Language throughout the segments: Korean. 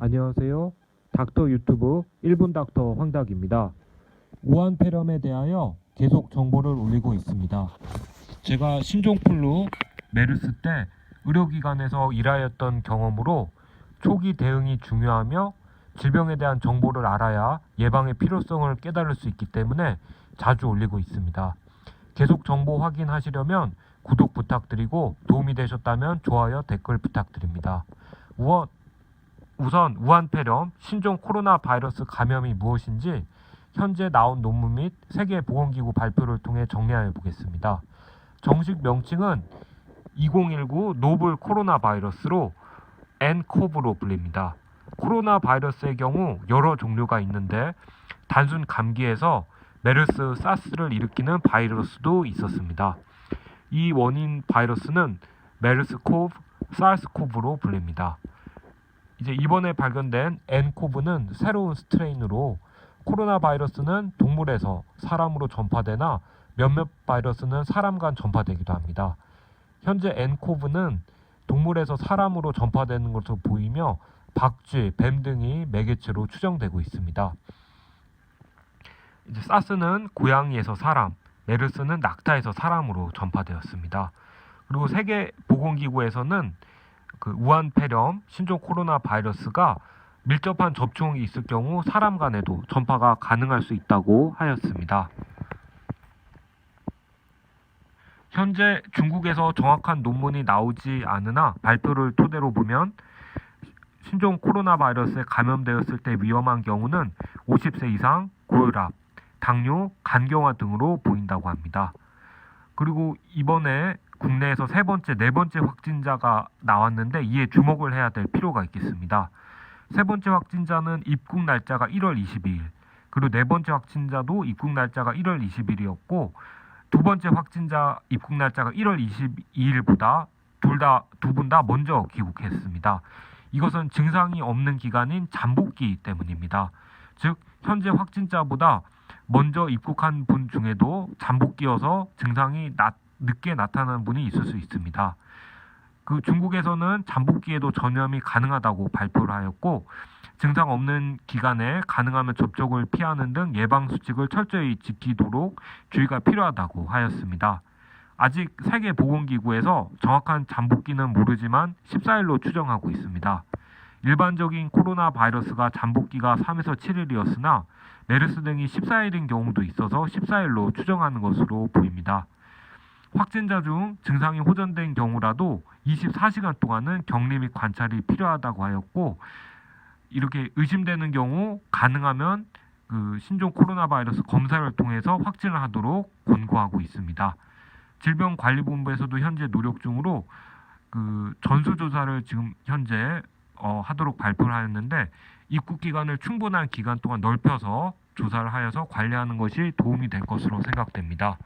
안녕하세요. 닥터 유튜브 1분 닥터 황닥입니다. 우한 폐렴에 대하여 계속 정보를 올리고 있습니다. 제가 신종플루 메르스 때 의료기관에서 일하였던 경험으로 초기 대응이 중요하며 질병에 대한 정보를 알아야 예방의 필요성을 깨달을 수 있기 때문에 자주 올리고 있습니다. 계속 정보 확인하시려면 구독 부탁드리고 도움이 되셨다면 좋아요, 댓글 부탁드립니다. 우선 우한폐렴, 신종 코로나 바이러스 감염이 무엇인지 현재 나온 논문 및 세계보건기구 발표를 통해 정리하여 보겠습니다. 정식 명칭은 2019 노블 코로나 바이러스로 nCoV로 불립니다. 코로나 바이러스의 경우 여러 종류가 있는데 단순 감기에서 메르스, 사스를 일으키는 바이러스도 있었습니다. 이 원인 바이러스는 메르스코브, 사스코브로 불립니다. 이제 이번에 발견된 nCoV는 새로운 스트레인으로 코로나 바이러스는 동물에서 사람으로 전파되나 몇몇 바이러스는 사람 간 전파되기도 합니다. 현재 nCoV는 동물에서 사람으로 전파되는 것으로 보이며 박쥐, 뱀 등이 매개체로 추정되고 있습니다. 이제 사스는 고양이에서 사람, 메르스는 낙타에서 사람으로 전파되었습니다. 그리고 세계보건기구에서는 우한폐렴, 신종 코로나 바이러스가 밀접한 접촉이 있을 경우 사람 간에도 전파가 가능할 수 있다고 하였습니다. 현재 중국에서 정확한 논문이 나오지 않으나 발표를 토대로 보면 신종 코로나 바이러스에 감염되었을 때 위험한 경우는 50세 이상, 고혈압, 당뇨, 간경화 등으로 보인다고 합니다. 그리고 이번에 국내에서 세 번째, 네 번째 확진자가 나왔는데 이에 주목을 해야 될 필요가 있겠습니다. 세 번째 확진자는 입국 날짜가 1월 22일, 그리고 네 번째 확진자도 입국 날짜가 1월 20일이었고 두 번째 확진자 입국 날짜가 1월 22일보다 두 분 다 먼저 귀국했습니다. 이것은 증상이 없는 기간인 잠복기 때문입니다. 즉 현재 확진자보다 먼저 입국한 분 중에도 잠복기여서 증상이 늦게 나타나는 분이 있을 수 있습니다. 중국에서는 잠복기에도 전염이 가능하다고 발표를 하였고 증상 없는 기간에 가능하면 접촉을 피하는 등 예방 수칙을 철저히 지키도록 주의가 필요하다고 하였습니다. 아직 세계보건기구에서 정확한 잠복기는 모르지만 14일로 추정하고 있습니다. 일반적인 코로나 바이러스가 잠복기가 3에서 7일이었으나 메르스 등이 14일인 경우도 있어서 14일로 추정하는 것으로 보입니다. 확진자 중 증상이 호전된 경우라도 24시간 동안은 격리 및 관찰이 필요하다고 하였고 이렇게 의심되는 경우 가능하면 신종 코로나 바이러스 검사를 통해서 확진을 하도록 권고하고 있습니다. 질병관리본부에서도 현재 노력 중으로 전수조사를 지금 현재 하도록 발표를 하였는데 입국 기간을 충분한 기간 동안 넓혀서 조사를 하여서 관리하는 것이 도움이 될 것으로 생각됩니다.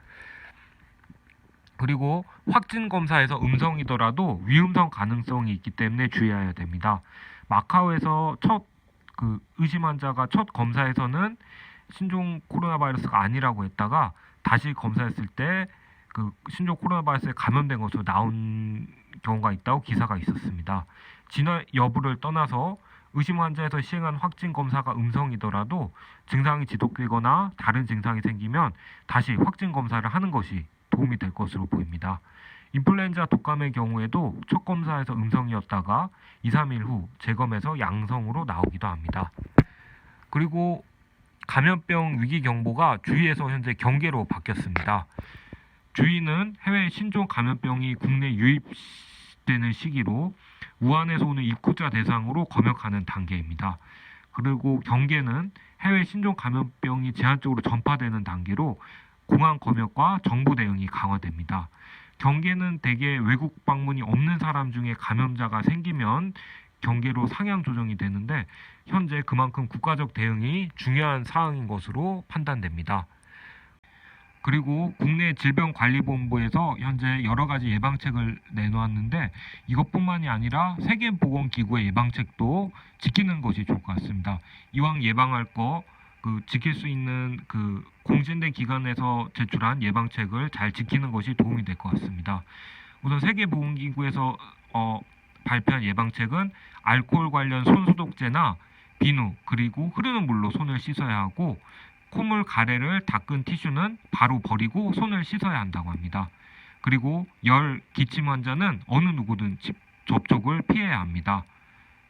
그리고 확진 검사에서 음성이더라도 위음성 가능성이 있기 때문에 주의해야 됩니다. 마카오에서 첫 의심 환자가 첫 검사에서는 신종 코로나 바이러스가 아니라고 했다가 다시 검사했을 때 신종 코로나 바이러스에 감염된 것으로 나온 경우가 있다고 기사가 있었습니다. 진화 여부를 떠나서 의심 환자에서 시행한 확진 검사가 음성이더라도 증상이 지속되거나 다른 증상이 생기면 다시 확진 검사를 하는 것이 도움이 될 것으로 보입니다. 인플루엔자 독감의 경우에도 첫 검사에서 음성이었다가 2, 3일 후 재검에서 양성으로 나오기도 합니다. 그리고 감염병 위기 경보가 주의에서 현재 경계로 바뀌었습니다. 주의는 해외 신종 감염병이 국내 유입되는 시기로 우한에서 오는 입국자 대상으로 검역하는 단계입니다. 그리고 경계는 해외 신종 감염병이 제한적으로 전파되는 단계로 공항 검역과 정부 대응이 강화됩니다. 경계는 대개 외국 방문이 없는 사람 중에 감염자가 생기면 경계로 상향 조정이 되는데 현재 그만큼 국가적 대응이 중요한 사항인 것으로 판단됩니다. 그리고 국내 질병관리본부에서 현재 여러 가지 예방책을 내놓았는데 이것뿐만이 아니라 세계보건기구의 예방책도 지키는 것이 좋을 것 같습니다. 이왕 예방할 거 지킬 수 있는 공신된 기관에서 제출한 예방책을 잘 지키는 것이 도움이 될 것 같습니다. 우선 세계보건기구에서 발표한 예방책은 알코올 관련 손소독제나 비누 그리고 흐르는 물로 손을 씻어야 하고 콧물 가래를 닦은 티슈는 바로 버리고 손을 씻어야 한다고 합니다. 그리고 열, 기침 환자는 어느 누구든 접촉을 피해야 합니다.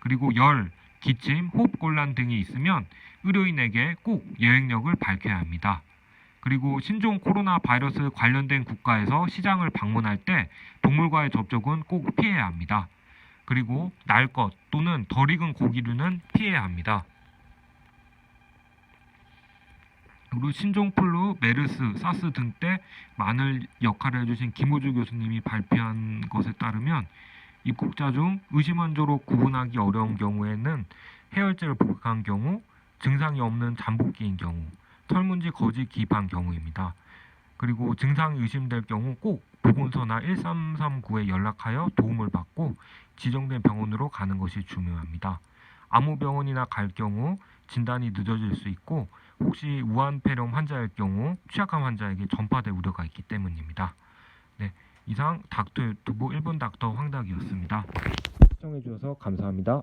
그리고 열, 기침, 호흡곤란 등이 있으면 의료인에게 꼭 여행력을 밝혀야 합니다. 그리고 신종 코로나 바이러스 관련된 국가에서 시장을 방문할 때 동물과의 접촉은 꼭 피해야 합니다. 그리고 날 것 또는 덜 익은 고기류는 피해야 합니다. 그리고 신종플루, 메르스, 사스 등 때 많은 역할을 해주신 김호주 교수님이 발표한 것에 따르면 입국자 중 의심 환자로 구분하기 어려운 경우에는 해열제를 복용한 경우, 증상이 없는 잠복기인 경우, 털문지 거짓 기입한 경우입니다. 그리고 증상이 의심될 경우 꼭 보건소나 1339에 연락하여 도움을 받고 지정된 병원으로 가는 것이 중요합니다. 아무 병원이나 갈 경우 진단이 늦어질 수 있고 혹시 우한폐렴 환자일 경우 취약한 환자에게 전파될 우려가 있기 때문입니다. 네, 이상 닥터 유튜브 1분 닥터 황닥이었습니다. 시청해 주셔서 감사합니다.